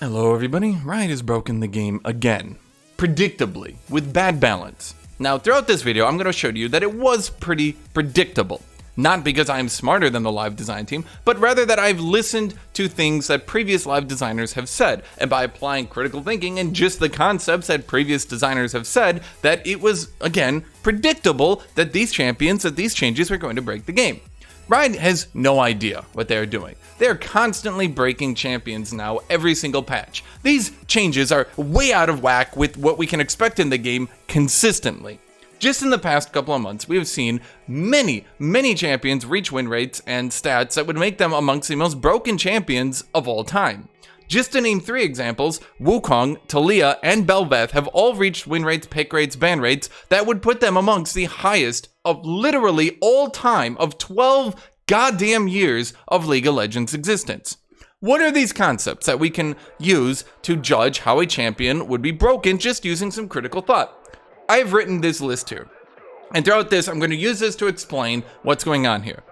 Hello everybody, Riot has broken the game again. Predictably, with bad balance. Now throughout this video, I'm going to show you that it was pretty predictable. Not because I'm smarter than the live design team, but rather that I've listened to things that previous live designers have said, and by applying critical thinking and just the concepts that previous designers have said, that it was, again, predictable that these changes were going to break the game. Riot has no idea what they're doing. They're constantly breaking champions now every single patch. These changes are way out of whack with what we can expect in the game consistently. Just in the past couple of months, we have seen many champions reach win rates and stats that would make them amongst the most broken champions of all time. Just to name 3 examples, Wukong, Taliyah, and Bel'Veth have all reached win rates, pick rates, ban rates that would put them amongst the highest of literally all time of 12 goddamn years of League of Legends existence. What are these concepts that we can use to judge how a champion would be broken just using some critical thought? I have written this list here, and throughout this, I'm going to use this to explain what's going on here.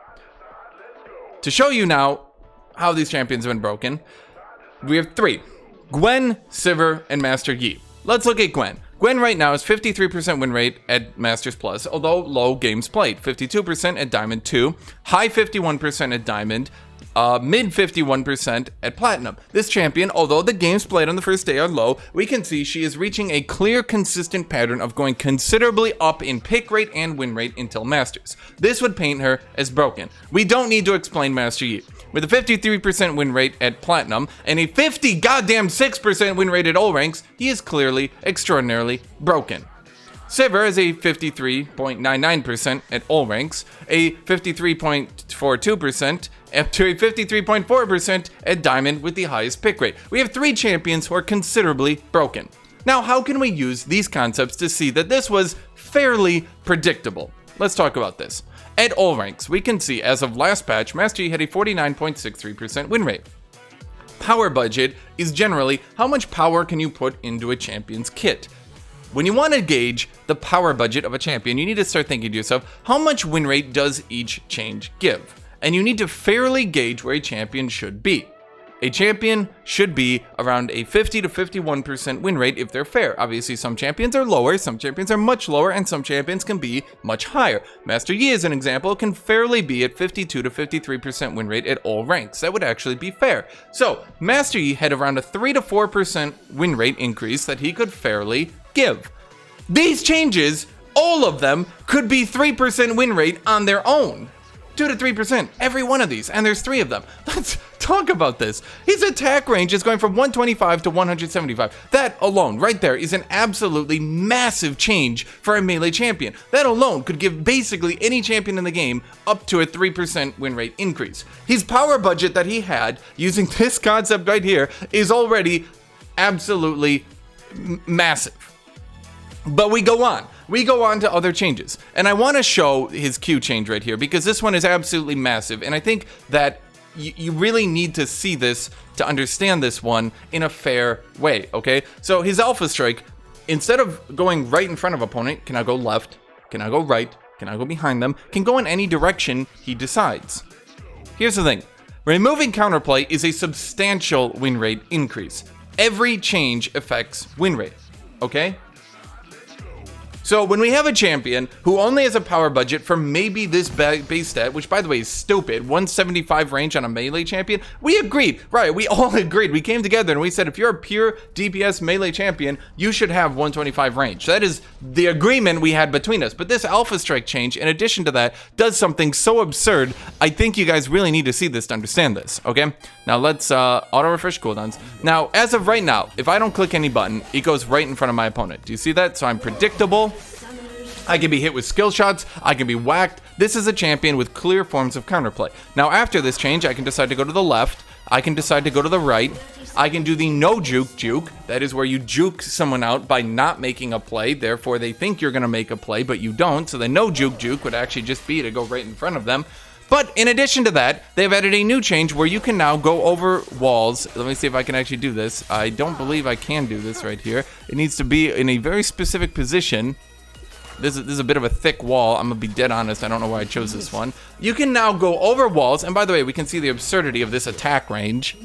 To show you now how these champions have been broken, we have 3. Gwen, Sivir, and Master Yi. Let's look at Gwen. Gwen right now is 53% win rate at Masters Plus, although low games played. 52% at Diamond 2, high 51% at Diamond, mid 51% at Platinum. This champion, although the games played on the first day are low, we can see she is reaching a clear, consistent pattern of going considerably up in pick rate and win rate until Masters. This would paint her as broken. We don't need to explain Master Yi. With a 53% win rate at Platinum and a 6% win rate at all ranks, he is clearly extraordinarily broken. Sivir is a 53.99% at all ranks, a 53.42%, up to a 53.4% at Diamond with the highest pick rate. We have 3 champions who are considerably broken. Now, how can we use these concepts to see that this was fairly predictable? Let's talk about this. At all ranks, we can see as of last patch, Master Yi had a 49.63% win rate. Power budget is generally how much power can you put into a champion's kit. When you want to gauge the power budget of a champion, you need to start thinking to yourself, how much win rate does each change give? And you need to fairly gauge where a champion should be. A champion should be around a 50 to 51% win rate if they're fair. Obviously, some champions are lower, some champions are much lower, and some champions can be much higher. Master Yi, as an example, can fairly be at 52 to 53% win rate at all ranks. That would actually be fair. So, Master Yi had around a 3 to 4% win rate increase that he could fairly give. These changes, all of them, could be 3% win rate on their own. 2 to 3%, every one of these, and there's 3 of them. Let's talk about this. His attack range is going from 125 to 175. That alone, right there, is an absolutely massive change for a melee champion. That alone could give basically any champion in the game up to a 3% win rate increase. His power budget that he had, using this concept right here, is already absolutely massive. But we go on. We go on to other changes. And I want to show his Q change right here because this one is absolutely massive. And I think that you really need to see this to understand this one in a fair way, okay? So his Alpha Strike, instead of going right in front of opponent, can I go left? Can I go right? Can I go behind them? Can go in any direction he decides. Here's the thing. Removing counterplay is a substantial win rate increase. Every change affects win rate, okay? So when we have a champion who only has a power budget for maybe this base stat, which by the way is stupid, 175 range on a melee champion, we agreed, right? We all agreed. We came together and we said, if you're a pure DPS melee champion, you should have 125 range. That is the agreement we had between us. But this Alpha Strike change, in addition to that, does something so absurd. I think you guys really need to see this to understand this, okay? Now let's auto refresh cooldowns. Now, as of right now, if I don't click any button, it goes right in front of my opponent. Do you see that? So I'm predictable. I can be hit with skill shots, I can be whacked. This is a champion with clear forms of counterplay. Now after this change, I can decide to go to the left, I can decide to go to the right, I can do the no juke. That is where you juke someone out by not making a play, therefore they think you're gonna make a play, but you don't, so the no juke would actually just be to go right in front of them. But in addition to that, they've added a new change where you can now go over walls. Let me see if I can actually do this. I don't believe I can do this right here. It needs to be in a very specific position. This is a bit of a thick wall. I'm gonna be dead honest. I don't know why I chose this one. You can now go over walls, and by the way, we can see the absurdity of this attack range.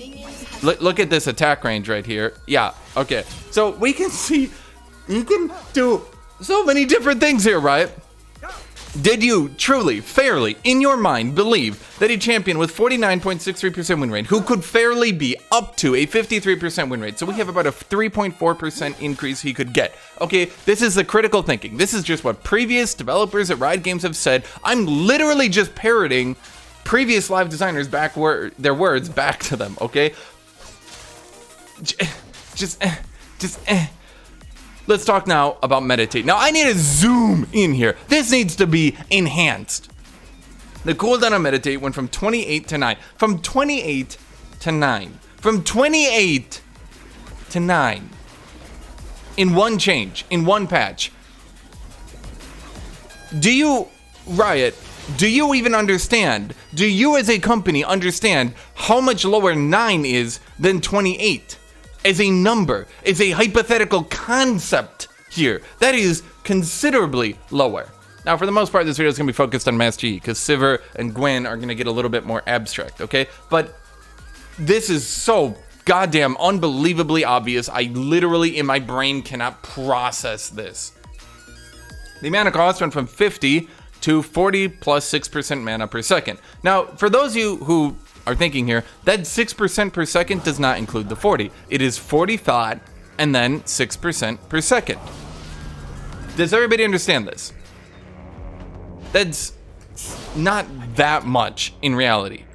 Look at this attack range right here. Yeah, okay. So we can see you can do so many different things here, Riot. Did you truly, fairly, in your mind, believe that a champion with 49.63% win rate, who could fairly be up to a 53% win rate, so we have about a 3.4% increase he could get. Okay, this is the critical thinking. This is just what previous developers at Riot Games have said. I'm literally just parroting previous live designers their words back to them, okay? Let's talk now about meditate. Now I need to zoom in here. This needs to be enhanced. The cooldown on meditate went from 28 to 9. From 28 to 9. From 28 to 9. In one change, in one patch. Do you, Riot, do you even understand? Do you as a company understand how much lower 9 is than 28? As a number, as a hypothetical concept here, that is considerably lower. Now, for the most part, this video is going to be focused on Master Yi, because Sivir and Gwen are going to get a little bit more abstract, okay? But this is so goddamn unbelievably obvious. I literally, in my brain, cannot process this. The mana cost went from 50 to 40 plus 6% mana per second. Now, for those of you who are thinking here, that 6% per second does not include the 40. It is 40 flat and then 6% per second. Does everybody understand this? That's not that much in reality.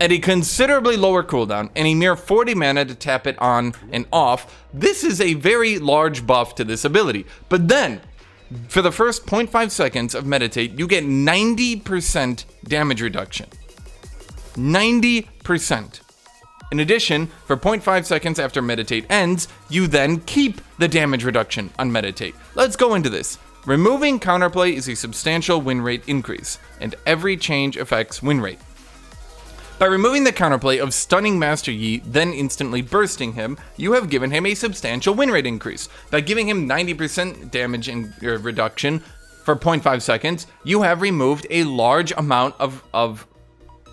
At a considerably lower cooldown and a mere 40 mana to tap it on and off, this is a very large buff to this ability. But then, for the first 0.5 seconds of meditate, you get 90% damage reduction. 90%. In addition, for 0.5 seconds after meditate ends, you then keep the damage reduction on meditate. Let's go into this. Removing counterplay is a substantial win rate increase, and every change affects win rate. By removing the counterplay of stunning Master Yi, then instantly bursting him, you have given him a substantial win rate increase. By giving him 90% damage reduction for 0.5 seconds, you have removed a large amount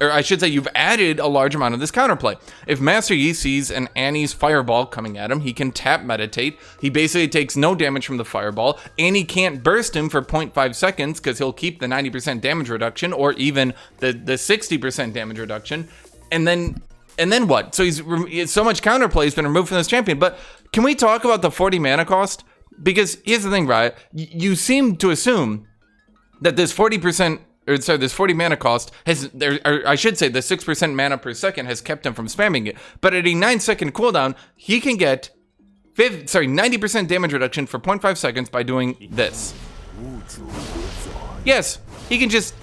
or I should say, you've added a large amount of this counterplay. If Master Yi sees an Annie's fireball coming at him, he can tap meditate. He basically takes no damage from the fireball. Annie can't burst him for 0.5 seconds because he'll keep the 90% damage reduction or even the 60% damage reduction. And then what? So so much counterplay has been removed from this champion. But can we talk about the 40 mana cost? Because here's the thing, Riot. You seem to assume that this 40 mana cost I should say the 6% mana per second has kept him from spamming it. But at a 9-second cooldown, he can get 90% damage reduction for 0.5 seconds by doing this. Yes, he doesn't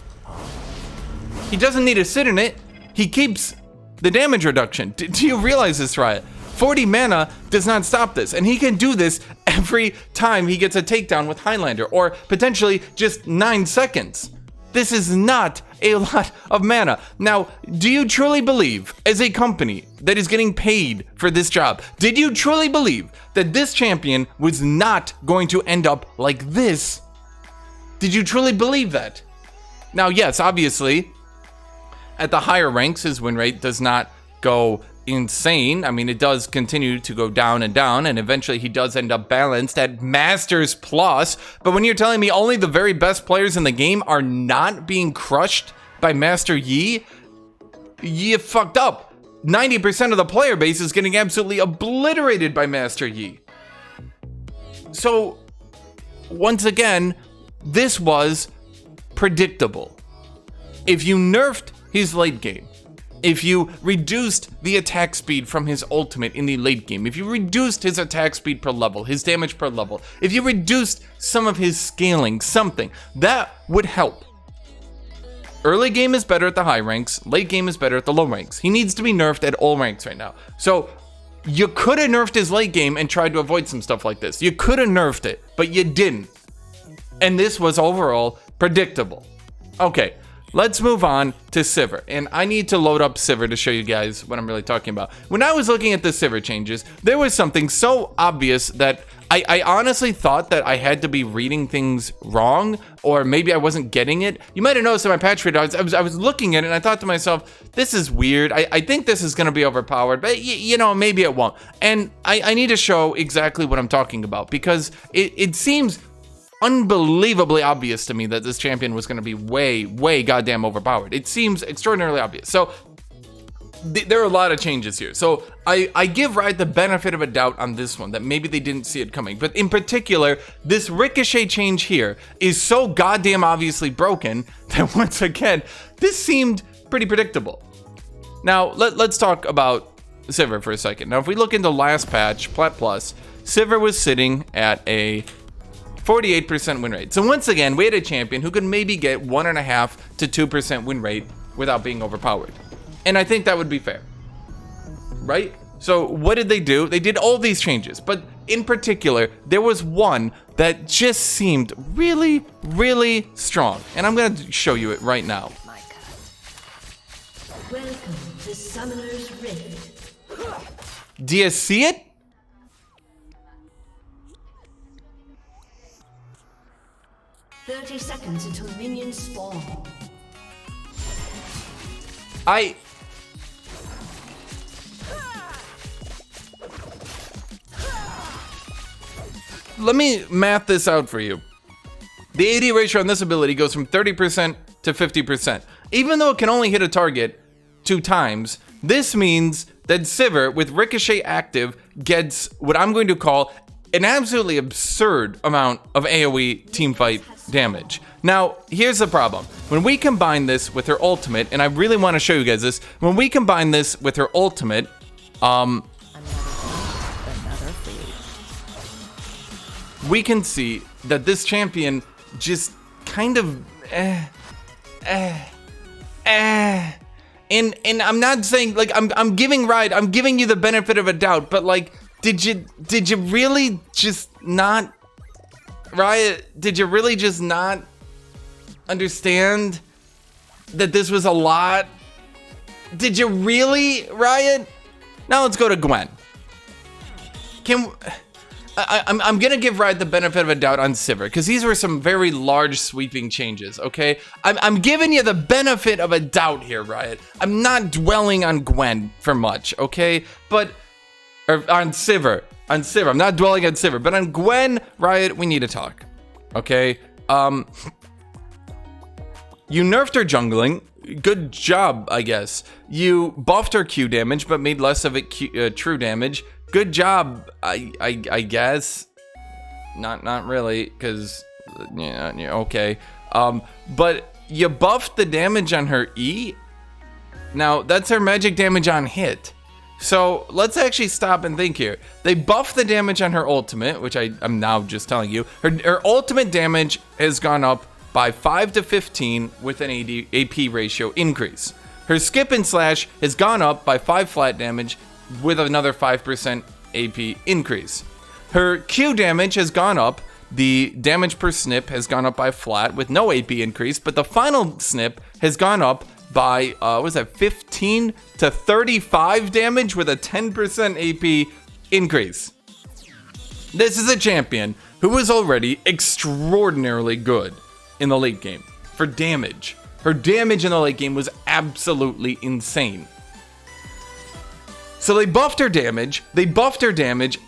need to sit in it. He keeps the damage reduction. Do you realize this, Riot? 40 mana does not stop this, and he can do this every time he gets a takedown with Highlander, or potentially just 9 seconds. This is not a lot of mana. Now, do you truly believe, as a company that is getting paid for this job, did you truly believe that this champion was not going to end up like this? Did you truly believe that? Now, yes, obviously, at the higher ranks, his win rate does not go insane. I mean, it does continue to go down, and eventually he does end up balanced at Masters Plus. But when you're telling me only the very best players in the game are not being crushed by Master Yi, you fucked up. 90% of the player base is getting absolutely obliterated by Master Yi. So, once again, this was predictable. If you nerfed his late game, if you reduced the attack speed from his ultimate in the late game, if you reduced his attack speed per level, his damage per level, if you reduced some of his scaling, something, that would help. Early game is better at the high ranks, late game is better at the low ranks. He needs to be nerfed at all ranks right now. So, you could have nerfed his late game and tried to avoid some stuff like this. You could have nerfed it, but you didn't. And this was overall predictable. Okay. Let's move on to Sivir, and I need to load up Sivir to show you guys what I'm really talking about. When I was looking at the Sivir changes, there was something so obvious that I honestly thought that I had to be reading things wrong, or maybe I wasn't getting it. You might have noticed in my patch read, I was looking at it and I thought to myself, this is weird. I think this is going to be overpowered, but you know, maybe it won't. And I need to show exactly what I'm talking about, because it seems unbelievably obvious to me that this champion was going to be way goddamn overpowered. It seems extraordinarily obvious. So there are a lot of changes here. So I give Riot the benefit of a doubt on this one, that maybe they didn't see it coming. But in particular, this ricochet change here is so goddamn obviously broken that once again, this seemed pretty predictable. Now, let's talk about Sivir for a second. Now, if we look into last patch, Plat Plus, Sivir was sitting at a 48% win rate. So once again, we had a champion who could maybe get 1.5 to 2% win rate without being overpowered. And I think that would be fair, right? So what did they do? They did all these changes, but in particular, there was one that just seemed really strong. And I'm gonna show you it right now. Welcome to Summoner's Rift. Do you see it? "30 seconds until minions spawn." Let me math this out for you. The AD ratio on this ability goes from 30% to 50%. Even though it can only hit a target 2 times, this means that Sivir, with Ricochet active, gets what I'm going to call an absolutely absurd amount of AoE teamfight damage. Now, here's the problem. When we combine this with her ultimate, and I really want to show you guys this, when we combine this with her ultimate, we can see that this champion just kind of and I'm not saying, like, I'm giving Riot, I'm giving you the benefit of a doubt, but like, did you really just not, Riot, did you really just not understand that this was a lot? Did you really, Riot? Now let's go to Gwen. I'm gonna give Riot the benefit of a doubt on Sivir, because these were some very large sweeping changes, okay? I'm giving you the benefit of a doubt here, Riot. I'm not dwelling on Gwen for much, okay? Or on Sivir. I'm not dwelling on Sivir, but on Gwen, Riot, we need to talk, okay? You nerfed her jungling. Good job, I guess. You buffed her Q damage, but made less of it true damage. Good job, I guess. Not really, because yeah, okay. But you buffed the damage on her E. Now that's her magic damage on hit. So let's actually stop and think here. They buffed the damage on her ultimate, which I'm now just telling you. Her ultimate damage has gone up by 5 to 15 with an AP ratio increase. Her skip and slash has gone up by 5 flat damage with another 5% AP increase. Her Q damage has gone up. The damage per snip has gone up by flat with no AP increase, but the final snip has gone up by, 15 to 35 damage with a 10% AP increase. This is a champion who is already extraordinarily good in the late game for damage. Her damage in the late game was absolutely insane. So they buffed her damage, and they buffed her damage.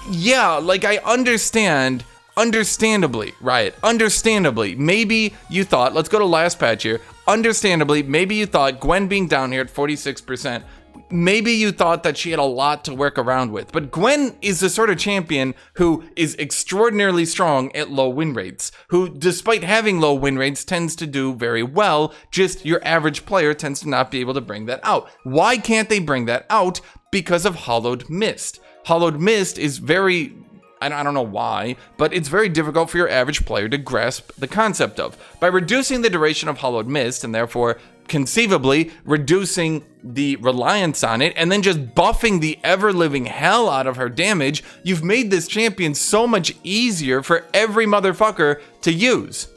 Yeah, like, I understandably, Riot, understandably, maybe you thought, let's go to last patch here, understandably, maybe you thought Gwen being down here at 46%, maybe you thought that she had a lot to work around with, but Gwen is the sort of champion who is extraordinarily strong at low win rates, who, despite having low win rates, tends to do very well. Just your average player tends to not be able to bring that out. Why can't they bring that out? Because of Hollowed Mist. Hollowed Mist is very, I don't know why, but it's very difficult for your average player to grasp the concept of. By reducing the duration of Hollowed Mist, and therefore conceivably reducing the reliance on it, and then just buffing the ever-living hell out of her damage, you've made this champion so much easier for every motherfucker to use.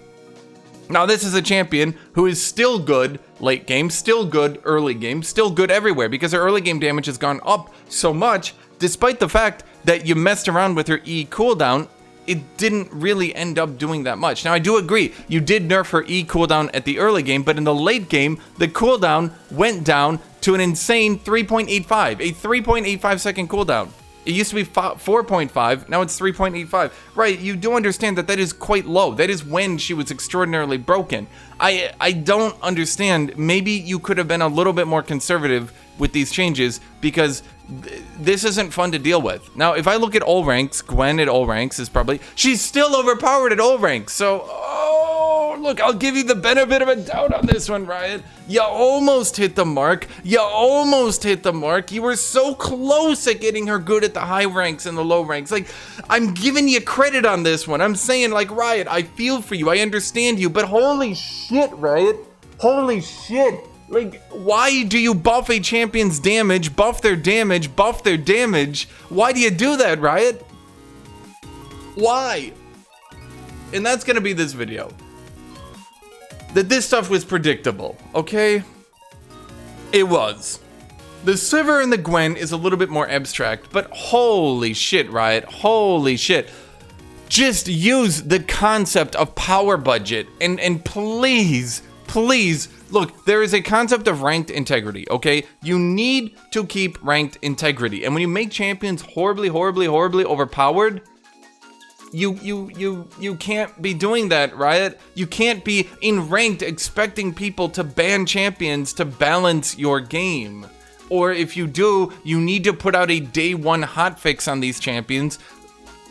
Now, this is a champion who is still good late game, still good early game, still good everywhere because her early game damage has gone up so much, despite the fact that you messed around with her E cooldown. It didn't really end up doing that much. Now, I do agree, you did nerf her E cooldown at the early game, but in the late game, the cooldown went down to an insane 3.85, a 3.85 second cooldown. It used to be 4.5, now it's 3.85. Right, you do understand that that is quite low. That is when she was extraordinarily broken. I don't understand. Maybe you could have been a little bit more conservative with these changes because this isn't fun to deal with. Now, if I look at all ranks, Gwen at all ranks is probably, she's still overpowered at all ranks. So, look, I'll give you the benefit of a doubt on this one, Riot. You almost hit the mark. You almost hit the mark. You were so close at getting her good at the high ranks and the low ranks. Like, I'm giving you credit on this one. I'm saying, like, Riot, I feel for you. I understand you. But holy shit, Riot. Holy shit. Like, why do you buff a champion's damage, buff their damage, buff their damage? Why do you do that, Riot? Why? And that's gonna be this video. That this stuff was predictable, okay? It was. The Sivir and the Gwen is a little bit more abstract, but holy shit, Riot, holy shit. Just use the concept of power budget and please, please, look, there is a concept of ranked integrity, okay? You need to keep ranked integrity. And when you make champions horribly, horribly, horribly overpowered, you can't be doing that, Riot. You can't be in ranked expecting people to ban champions to balance your game. Or if you do, you need to put out a day one hotfix on these champions.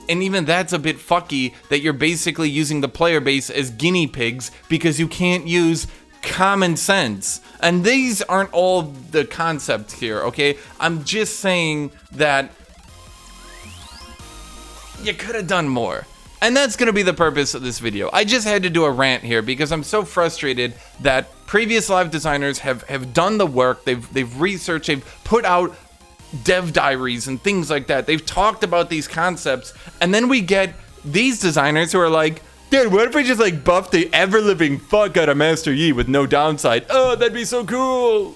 And even that's a bit fucky that you're basically using the player base as guinea pigs because you can't use common sense. And these aren't all the concepts here, okay? I'm just saying that you could have done more. And that's gonna be the purpose of this video. I just had to do a rant here because I'm so frustrated that previous live designers have done the work, they've researched, they've put out dev diaries and things like that. They've talked about these concepts, and then we get these designers who are like, dude, what if we just like buff the ever-living fuck out of Master Yi with no downside? Oh, that'd be so cool.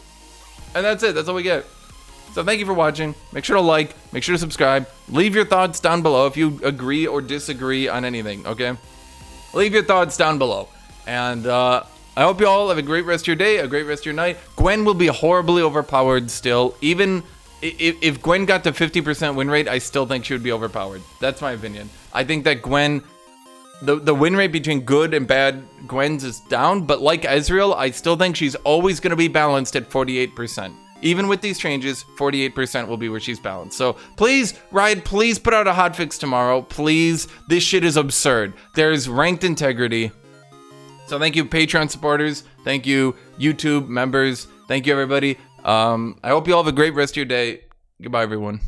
And that's it, that's all we get. So thank you for watching. Make sure to like, make sure to subscribe. Leave your thoughts down below if you agree or disagree on anything, okay? Leave your thoughts down below. And I hope you all have a great rest of your day, a great rest of your night. Gwen will be horribly overpowered still. Even if Gwen got to 50% win rate, I still think she would be overpowered. That's my opinion. I think that Gwen, the win rate between good and bad Gwens is down, but like Ezreal, I still think she's always gonna be balanced at 48%. Even with these changes, 48% will be where she's balanced. So please, Riot, please put out a hotfix tomorrow. Please, this shit is absurd. There's ranked integrity. So thank you, Patreon supporters. Thank you, YouTube members. Thank you, everybody. I hope you all have a great rest of your day. Goodbye, everyone.